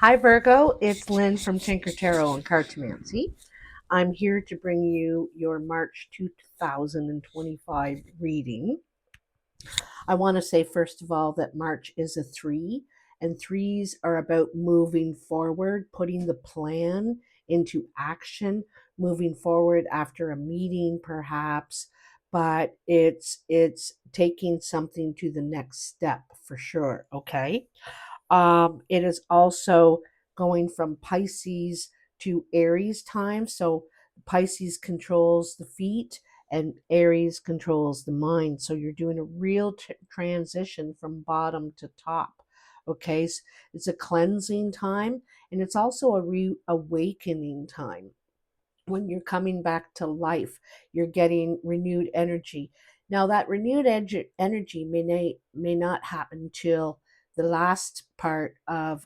Hi, Virgo. It's Lynn from Tinker Tarot and Cartomancy. I'm here to bring you your March 2025 reading. I want to say, first of all, that March is a three, and threes are about moving forward, putting the plan into action, moving forward after a meeting, perhaps. But it's taking something to the next step for sure. Okay. It is also going from Pisces to Aries time. So Pisces controls the feet and Aries controls the mind. So you're doing a real transition from bottom to top. Okay, so it's a cleansing time, and it's also a reawakening time. When you're coming back to life, you're getting renewed energy. Now, that renewed energy may not happen till the last part of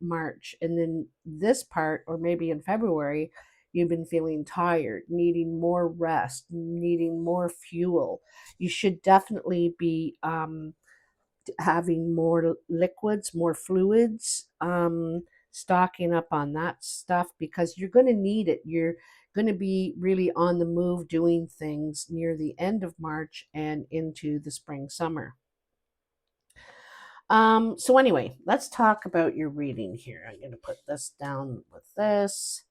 March. And then this part, or maybe in February, you've been feeling tired, needing more rest, needing more fuel. You should definitely be having more liquids, more fluids, stocking up on that stuff because you're going to need it. You're going to be really on the move doing things near the end of March and into the spring, summer. So anyway, let's talk about your reading here. I'm going to put this down with this.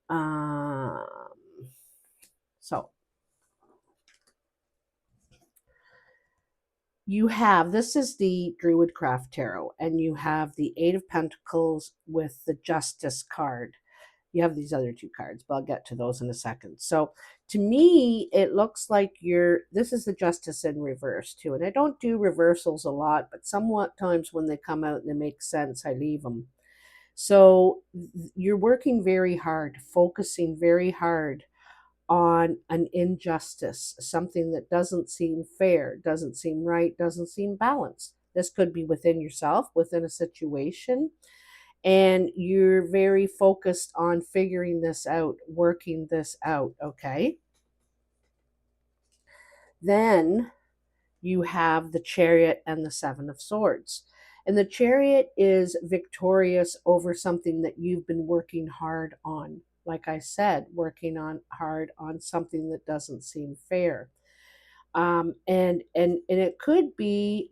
Um, so you have, this is the Druidcraft Tarot, and you have the Eight of Pentacles with the Justice card. You have these other two cards, but I'll get to those in a second. So to me, it looks like this is the Justice in reverse too. And I don't do reversals a lot, but somewhat times when they come out and they make sense, I leave them. So you're working very hard, focusing very hard on an injustice, something that doesn't seem fair, doesn't seem right, doesn't seem balanced. This could be within yourself, within a situation, and you're very focused on figuring this out, working this out, okay? Then you have the Chariot and the Seven of Swords. And the Chariot is victorious over something that you've been working hard on. Like I said, working on hard on something that doesn't seem fair. And it could be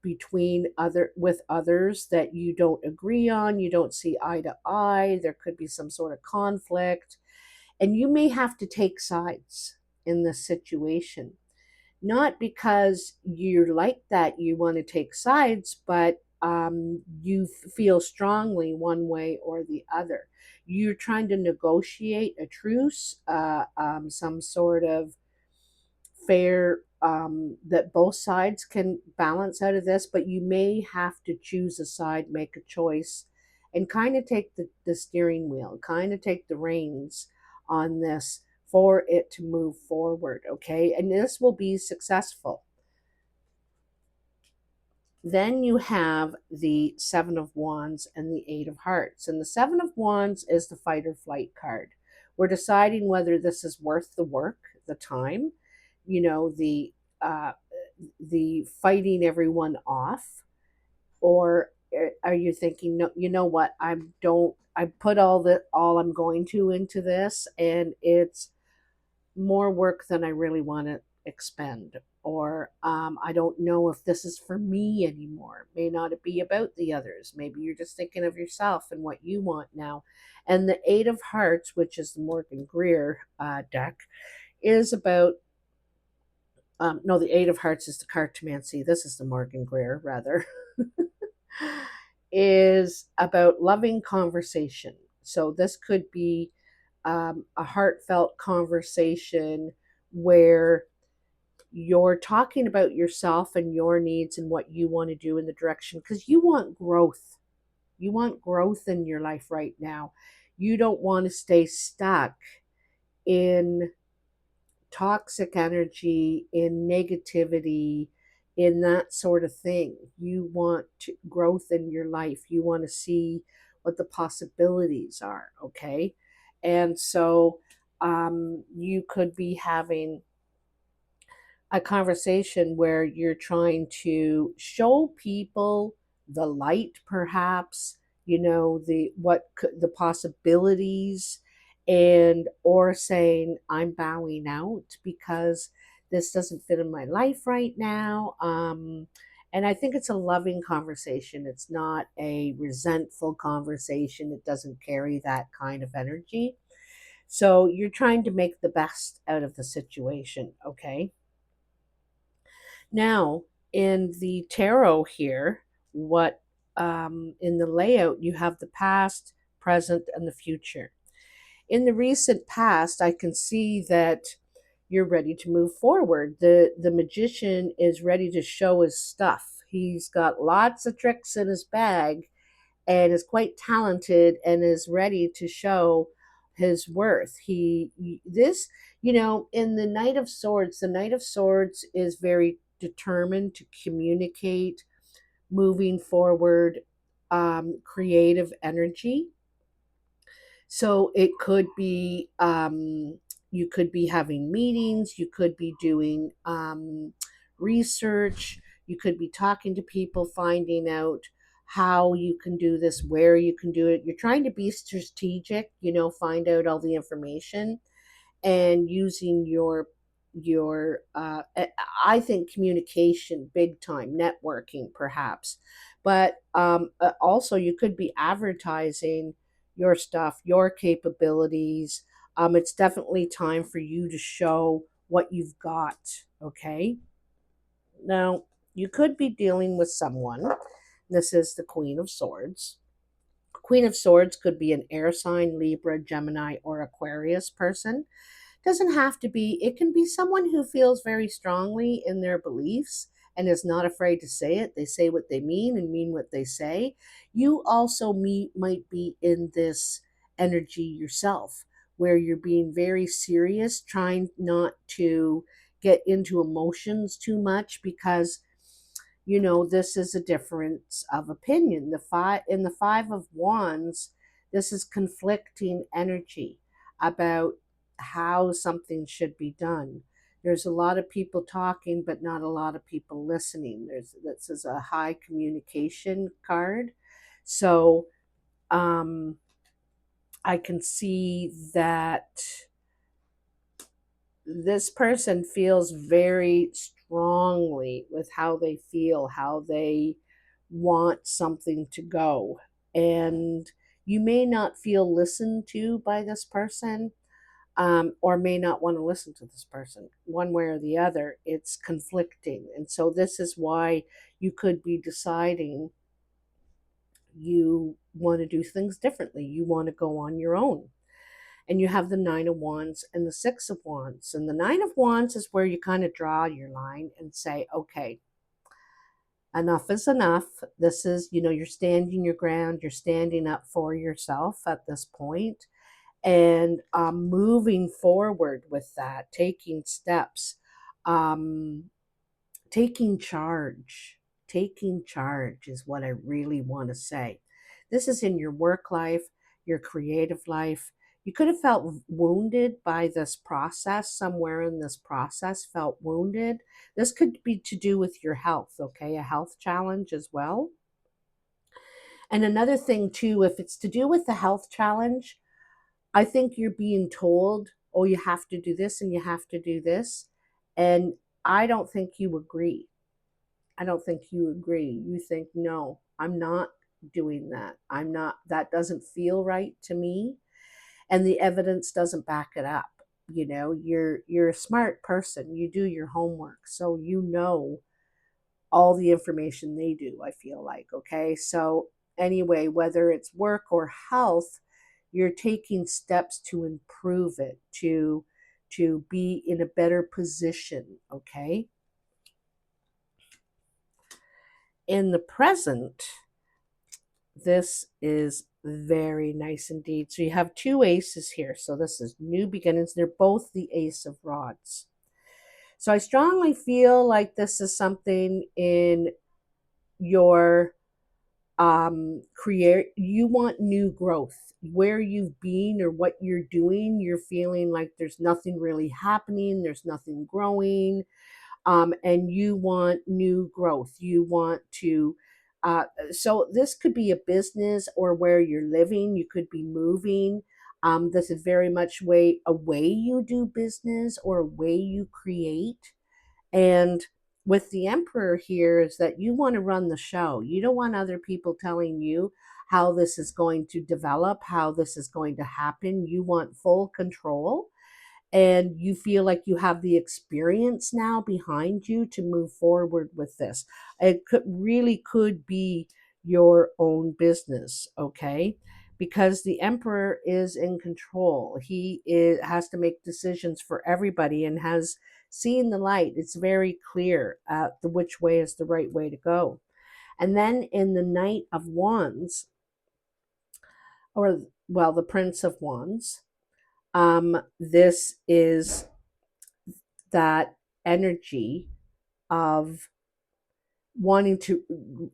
between others that you don't agree on, you don't see eye to eye. There could be some sort of conflict, and you may have to take sides in this situation. Not because you're like that, you want to take sides, but you feel strongly one way or the other. You're trying to negotiate a truce, some sort of fair, that both sides can balance out of this, but you may have to choose a side, make a choice, and kind of take the steering wheel, kind of take the reins on this for it to move forward, okay? And this will be successful. Then you have the Seven of Wands and the Eight of Hearts. And the Seven of Wands is the fight or flight card. We're deciding whether this is worth the work, the time, you know, the fighting everyone off, or are you thinking, no, you know what, I put all I'm going to into this, and it's more work than I really want to expend, or I don't know if this is for me anymore. It may not be about the others. Maybe you're just thinking of yourself and what you want now. And the Eight of Hearts, which is the Morgan Greer deck, is about no, the Eight of Hearts is the Cartomancy. This is the Morgan Greer, rather, is about loving conversation. So this could be a heartfelt conversation where you're talking about yourself and your needs and what you want to do in the direction, because you want growth. You want growth in your life right now. You don't want to stay stuck in toxic energy, in negativity, in that sort of thing. You want growth in your life. You want to see what the possibilities are, okay? And so you could be having a conversation where you're trying to show people the light, perhaps, the possibilities, and or saying, I'm bowing out because this doesn't fit in my life right now. And I think it's a loving conversation. It's not a resentful conversation. It doesn't carry that kind of energy. So you're trying to make the best out of the situation, okay? Now, in the tarot here, what in the layout, you have the past, present, and the future. In the recent past, I can see that you're ready to move forward. The magician is ready to show his stuff. He's got lots of tricks in his bag and is quite talented and is ready to show his worth. In the Knight of Swords is very determined to communicate, moving forward, creative energy. So it could be, you could be having meetings, you could be doing research, you could be talking to people, finding out how you can do this, where you can do it. You're trying to be strategic, find out all the information and using I think communication big time, networking perhaps, but also you could be advertising your stuff, your capabilities. It's definitely time for you to show what you've got. Okay, now you could be dealing with someone. This is the Queen of Swords. Queen of Swords could be an air sign, Libra, Gemini, or Aquarius person. Doesn't have to be. It can be someone who feels very strongly in their beliefs and is not afraid to say it. They say what they mean and mean what they say. You also might be in this energy yourself, where you're being very serious, trying not to get into emotions too much, because this is a difference of opinion. The Five of Wands, this is conflicting energy about how something should be done. There's a lot of people talking, but not a lot of people listening. This is a high communication card. So I can see that this person feels very strongly with how they feel, how they want something to go. And you may not feel listened to by this person, or may not want to listen to this person. One way or the other, it's conflicting. And so, this is why you could be deciding you want to do things differently, you want to go on your own. And you have the Nine of Wands and the Six of Wands. And the Nine of Wands is where you kind of draw your line and say, okay, enough is enough. This is, you're standing your ground, you're standing up for yourself at this point, and moving forward with that, taking steps, um, taking charge. Taking charge is what I really want to say. This is in your work life, your creative life. You could have felt wounded by this process, somewhere in this process, felt wounded. This could be to do with your health, okay? A health challenge as well. And another thing, too, if it's to do with the health challenge, I think you're being told, oh, you have to do this and you have to do this. And I don't think you agree. I don't think you agree. You think, no, I'm not doing that. I'm not, that doesn't feel right to me. And the evidence doesn't back it up. You're a smart person. You do your homework. So all the information they do, I feel like. Okay. So anyway, whether it's work or health, you're taking steps to improve it, to be in a better position. Okay. In the present, this is very nice indeed. So you have two aces here. So this is new beginnings. They're both the Ace of Rods. So I strongly feel like this is something in your create. You want new growth. Where you've been or what you're doing, you're feeling like there's nothing really happening, there's nothing growing. And you want new growth. You want to So this could be a business or where you're living. You could be moving. This is very much a way you do business or a way you create. And with the emperor here is that you want to run the show. You don't want other people telling you how this is going to develop, how this is going to happen. You want full control, and you feel like you have the experience now behind you to move forward with this. It could be your own business, okay? Because the emperor is in control. Has to make decisions for everybody and has seen the light. It's very clear which way is the right way to go. And then in the Knight of Wands, or well, the Prince of Wands, this is that energy of wanting to,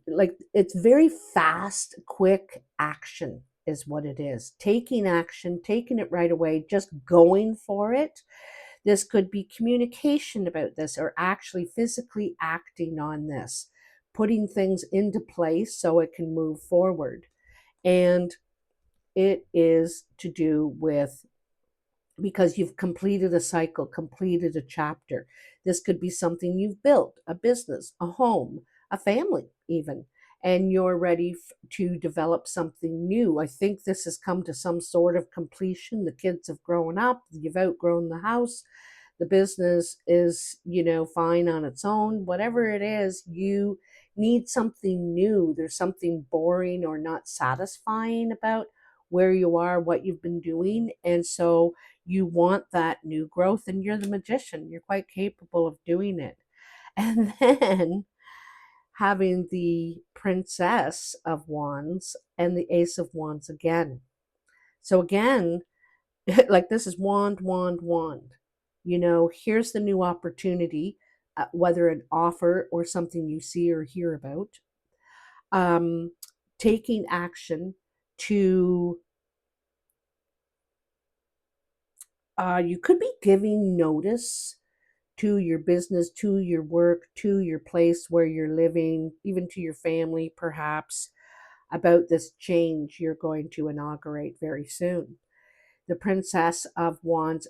like, it's very fast, quick action is what it is. Taking action, taking it right away, just going for it. This could be communication about this, or actually physically acting on this, putting things into place so it can move forward. And it is to do with, because you've completed a cycle, completed a chapter. This could be something you've built, a business, a home, a family, even, and you're ready to develop something new. I think this has come to some sort of completion. The kids have grown up, you've outgrown the house, the business is, fine on its own. Whatever it is, you need something new. There's something boring or not satisfying about where you are, what you've been doing. And so you want that new growth, and you're the magician. You're quite capable of doing it. And then having the Princess of Wands and the Ace of Wands again. So again, like, this is wand, wand, wand. Here's the new opportunity, whether an offer or something you see or hear about. Taking action to, you could be giving notice to your business, to your work, to your place where you're living, even to your family, perhaps, about this change you're going to inaugurate very soon. The Princess of Wands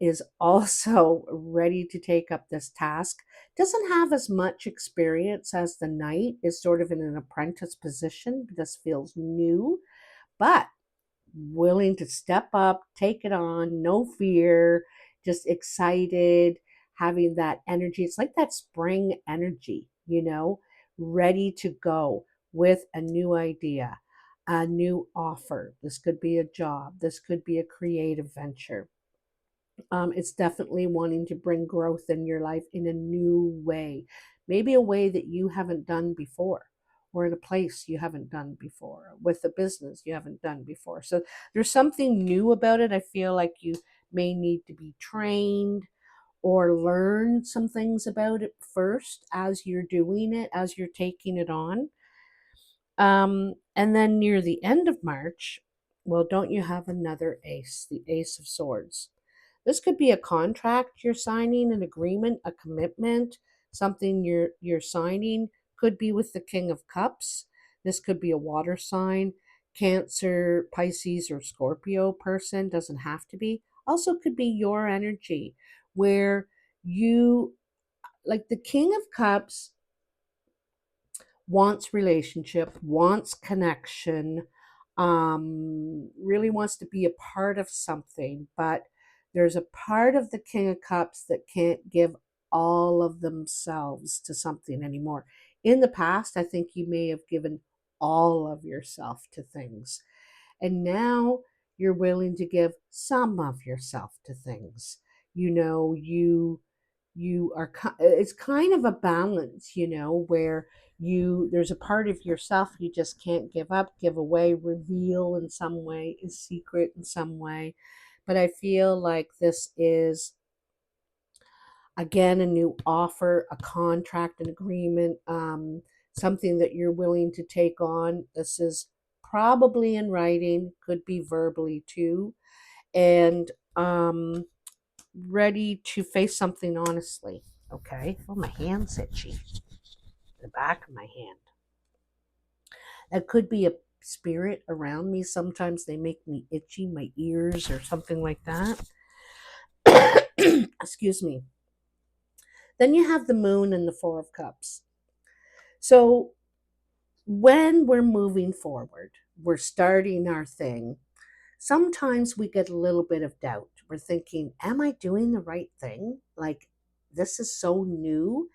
is also ready to take up this task. Doesn't have as much experience as the Knight, is sort of in an apprentice position. This feels new, but willing to step up, take it on, no fear, just excited, having that energy. It's like that spring energy, ready to go with a new idea, a new offer. This could be a job, this could be a creative venture. It's definitely wanting to bring growth in your life in a new way, maybe a way that you haven't done before, or in a place you haven't done before, with a business you haven't done before. So there's something new about it. I feel like you may need to be trained or learn some things about it first as you're doing it, as you're taking it on. And then near the end of March, well, don't you have another ace, the Ace of Swords? This could be a contract you're signing, an agreement, a commitment, something you're signing. Could be with the King of Cups. This could be a water sign, Cancer, Pisces, or Scorpio person. Doesn't have to be. Also could be your energy, where you, like, the King of Cups wants relationship, wants connection, really wants to be a part of something, but there's a part of the King of Cups that can't give all of themselves to something anymore. In the past, I think you may have given all of yourself to things, and now you're willing to give some of yourself to things. You are, it's kind of a balance, where there's a part of yourself you just can't give up, give away, reveal in some way, is secret in some way. But I feel like this is, again, a new offer, a contract, an agreement, something that you're willing to take on. This is probably in writing, could be verbally too, and ready to face something honestly. Okay. Oh, my hand's itchy. The back of my hand. It could be a spirit around me. Sometimes they make me itchy, my ears or something like that. Excuse me. Then you have the moon and the Four of Cups. So when we're moving forward, we're starting our thing. Sometimes we get a little bit of doubt. We're thinking, am I doing the right thing? Like, this is so new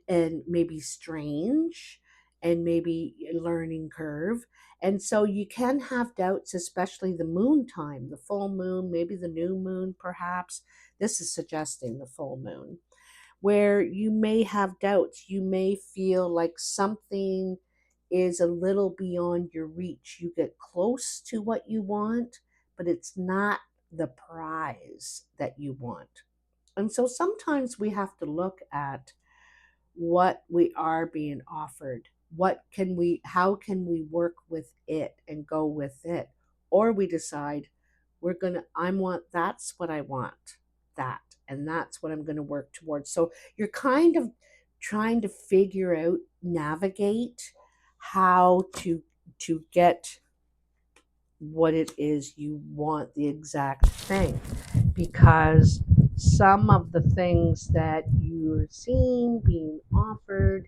and maybe strange and maybe a learning curve. And so you can have doubts, especially the moon time, the full moon, maybe the new moon, perhaps. This is suggesting the full moon, where you may have doubts. You may feel like something is a little beyond your reach. You get close to what you want, but it's not the prize that you want. And so sometimes we have to look at what we are being offered. How can we work with it and go with it? Or we decide that's what I want, that, and that's what I'm going to work towards. So you're kind of trying to figure out, navigate how to get what it is you want, the exact thing, because some of the things that you're seeing being offered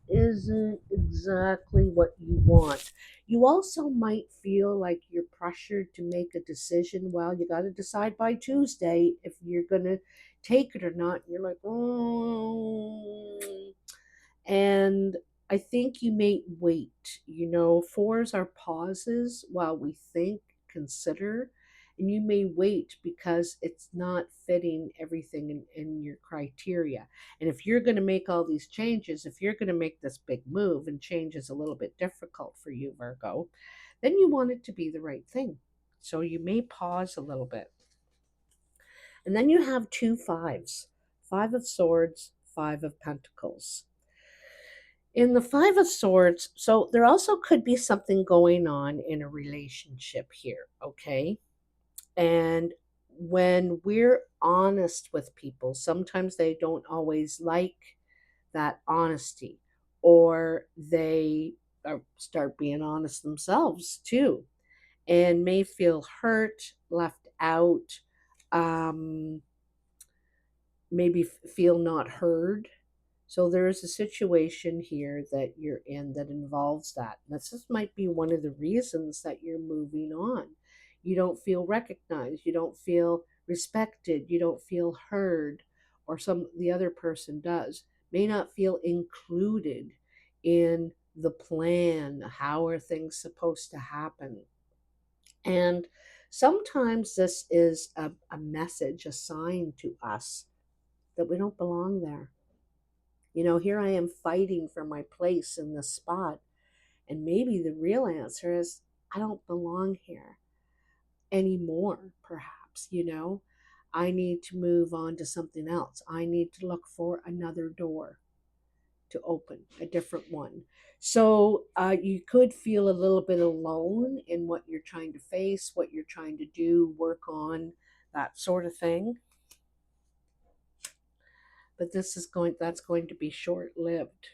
isn't exactly what you want. You also might feel like you're pressured to make a decision. Well, you got to decide by Tuesday if you're going to take it or not. You're like, oh, and I think you may wait. Fours are pauses while we think, consider, and you may wait because it's not fitting everything in your criteria. And if you're going to make all these changes, if you're going to make this big move and change is a little bit difficult for you, Virgo, then you want it to be the right thing. So you may pause a little bit. And then you have two fives: Five of Swords, Five of Pentacles. In the Five of Swords, so there also could be something going on in a relationship here, okay? And when we're honest with people, sometimes they don't always like that honesty, or they start being honest themselves too, and may feel hurt, left out, um, maybe feel not heard. So there is a situation here that you're in that involves that. This might be one of the reasons that you're moving on. You don't feel recognized, you don't feel respected, you don't feel heard, or the other person does. May not feel included in the plan. How are things supposed to happen? And sometimes this is a message, a sign to us that we don't belong there. Here I am fighting for my place in this spot. And maybe the real answer is I don't belong here anymore, perhaps. I need to move on to something else. I need to look for another door to open, a different one. So you could feel a little bit alone in what you're trying to face, what you're trying to do, work on, that sort of thing. But that's going to be short lived.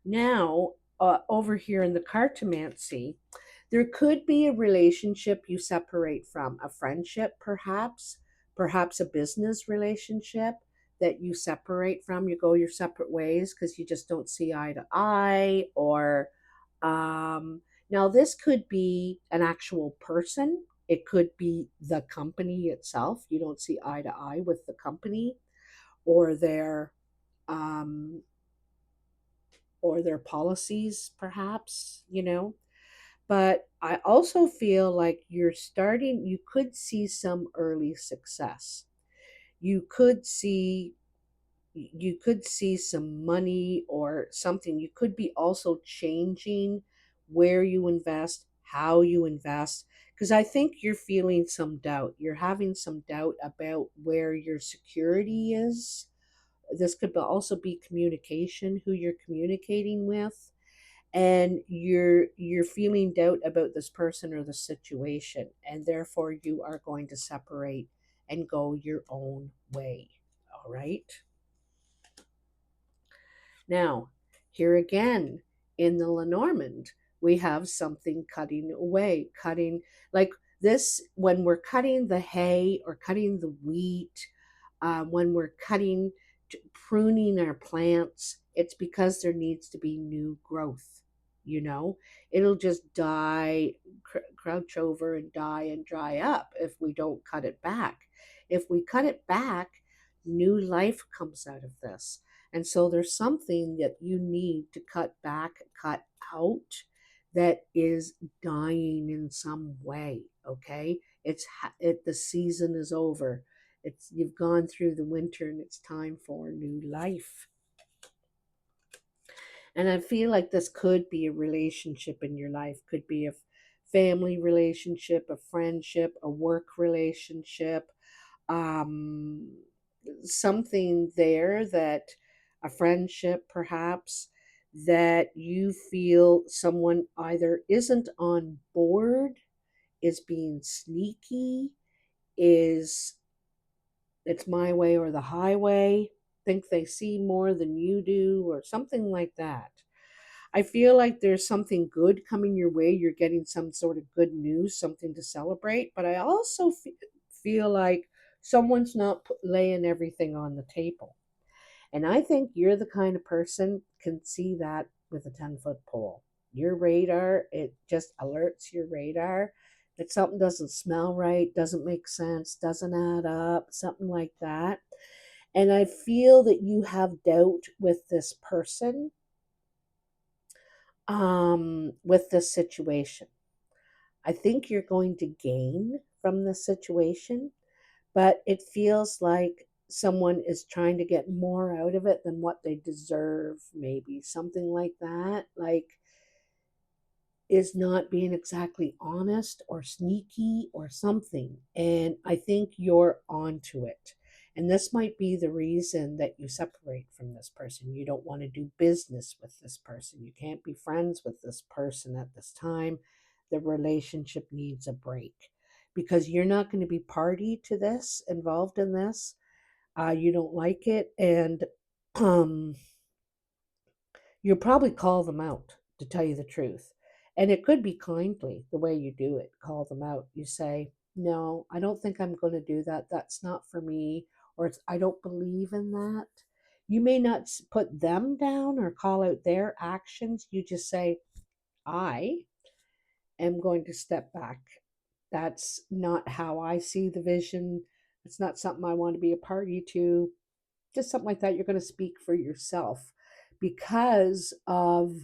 Now, over here in the cartomancy, there could be a relationship you separate from, a friendship, perhaps a business relationship that you separate from. You go your separate ways because you just don't see eye to eye, or now this could be an actual person. It could be the company itself. You don't see eye to eye with the company or um, their policies, perhaps. But I also feel like you could see some early success. You could see some money or something. You could be also changing where you invest, how you invest, because I think you're feeling some doubt. You're having some doubt about where your security is. This could also be communication, who you're communicating with, and you're feeling doubt about this person or the situation, and therefore you are going to separate and go your own way. All right. Now, here again, in the Lenormand, we have something cutting away, cutting like this when we're cutting the hay or cutting the wheat, when we're cutting, pruning our plants, it's because there needs to be new growth. You know, it'll just die, crouch over and die and dry up if we don't cut it back. If we cut it back, new life comes out of this. And so there's something that you need to cut back, cut out that is dying in some way. Okay. The season is over. You've gone through the winter and it's time for new life. And I feel like this could be a relationship in your life, could be a family relationship, a friendship, a work relationship, um, something there that a friendship perhaps that you feel someone either isn't on board, is being sneaky, is it's my way or the highway, think they see more than you do, or something like that. I feel like there's something good coming your way. You're getting some sort of good news, something to celebrate. But I also feel like someone's not laying everything on the table. And I think you're the kind of person can see that with a 10-foot pole. Your radar, it just alerts your radar that something doesn't smell right, doesn't make sense, doesn't add up, something like that. And I feel that you have doubt with this person, with this situation. I think you're going to gain from this situation, but it feels like someone is trying to get more out of it than what they deserve, maybe something like that. Like, is not being exactly honest or sneaky or something. And I think you're onto it. And this might be the reason that you separate from this person. You don't want to do business with this person. You can't be friends with this person at this time. The relationship needs a break because you're not going to be party to this, involved in this. You don't like it. And um, you'll probably call them out, to tell you the truth. And it could be kindly the way you do it. Call them out. You say, no, I don't think I'm going to do that. That's not for me. Or it's, I don't believe in that. You may not put them down or call out their actions. You just say, I am going to step back. That's not how I see the vision. It's not something I want to be a party to. Just something like that. You're going to speak for yourself because of,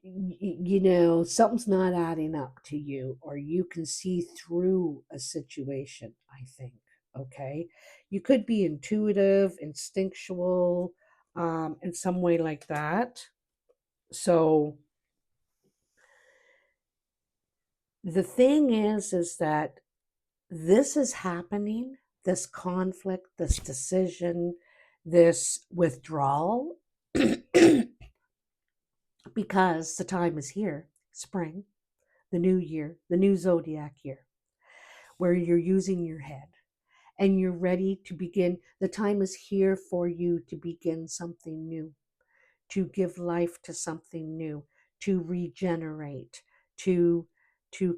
something's not adding up to you, or you can see through a situation, I think. Okay. You could be intuitive, instinctual, in some way like that. So the thing is that this is happening, this conflict, this decision, this withdrawal, because the time is here, spring, the new year, the new zodiac year, where you're using your head and you're ready to begin. The time is here for you to begin something new, to give life to something new, to regenerate, to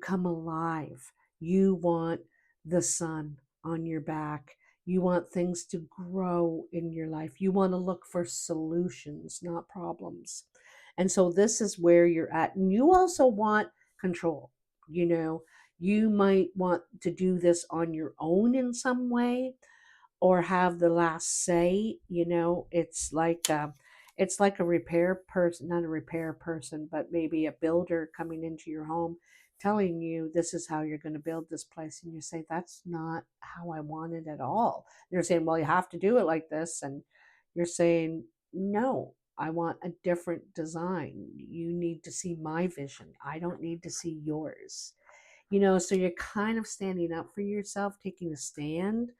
come alive. You want the sun on your back. You want things to grow in your life. You want to look for solutions, not problems. And so this is where you're at. And you also want control. You know, you might want to do this on your own in some way, or have the last say. It's like a repair person, not a repair person, but maybe a builder coming into your home telling you this is how you're going to build this place, and you say that's not how I want it at all. They're saying, well, you have to do it like this, and you're saying, no, I want a different design. You need to see my vision, I don't need to see yours. So you're kind of standing up for yourself, taking a stand,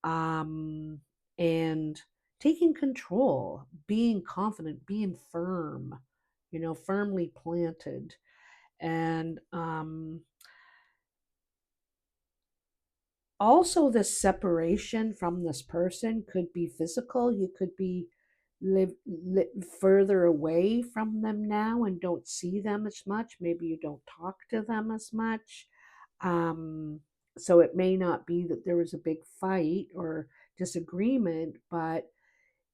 um, and taking control, being confident, being firm, firmly planted. And also, this separation from this person could be physical. You could be live further away from them now and don't see them as much. Maybe you don't talk to them as much. Um, so it may not be that there was a big fight or disagreement, but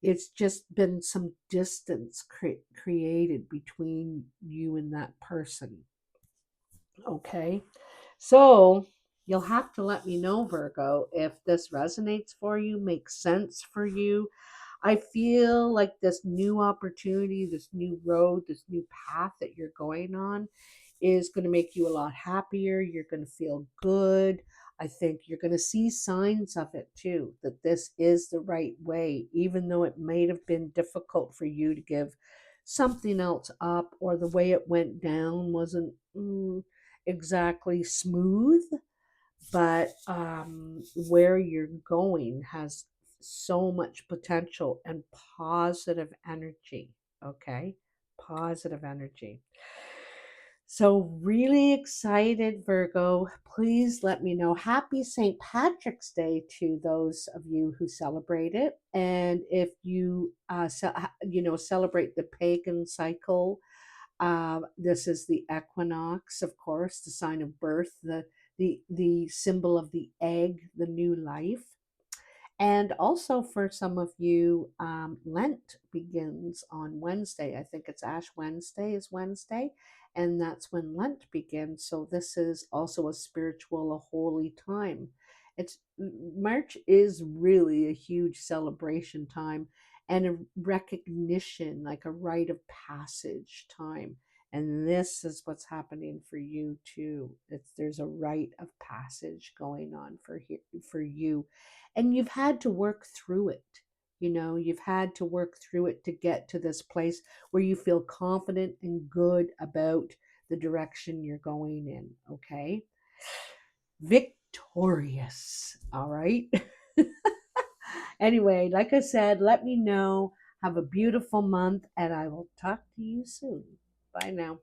it's just been some distance created between you and that person. Okay. So you'll have to let me know, Virgo, if this resonates for you, makes sense for you. I feel like this new opportunity, this new road, this new path that you're going on is going to make you a lot happier. You're going to feel good. I think you're going to see signs of it too, that this is the right way, even though it may have been difficult for you to give something else up, or the way it went down wasn't exactly smooth. But where you're going has so much potential and positive energy. Okay, positive energy. So, really excited, Virgo. Please let me know. Happy St. Patrick's Day to those of you who celebrate it. And if you, celebrate the pagan cycle, this is the equinox, of course, the sign of birth, the symbol of the egg, the new life. And also for some of you, Lent begins on Wednesday. I think it's Ash Wednesday is Wednesday, and that's when Lent begins. So this is also a spiritual, a holy time. It's March is really a huge celebration time and a recognition, like a rite of passage time. And this is what's happening for you too. There's a rite of passage going on for you, and you've had to work through it. You've had to work through it to get to this place where you feel confident and good about the direction you're going in. Okay, victorious. All right. Anyway, like I said, let me know. Have a beautiful month, and I will talk to you soon. Bye now.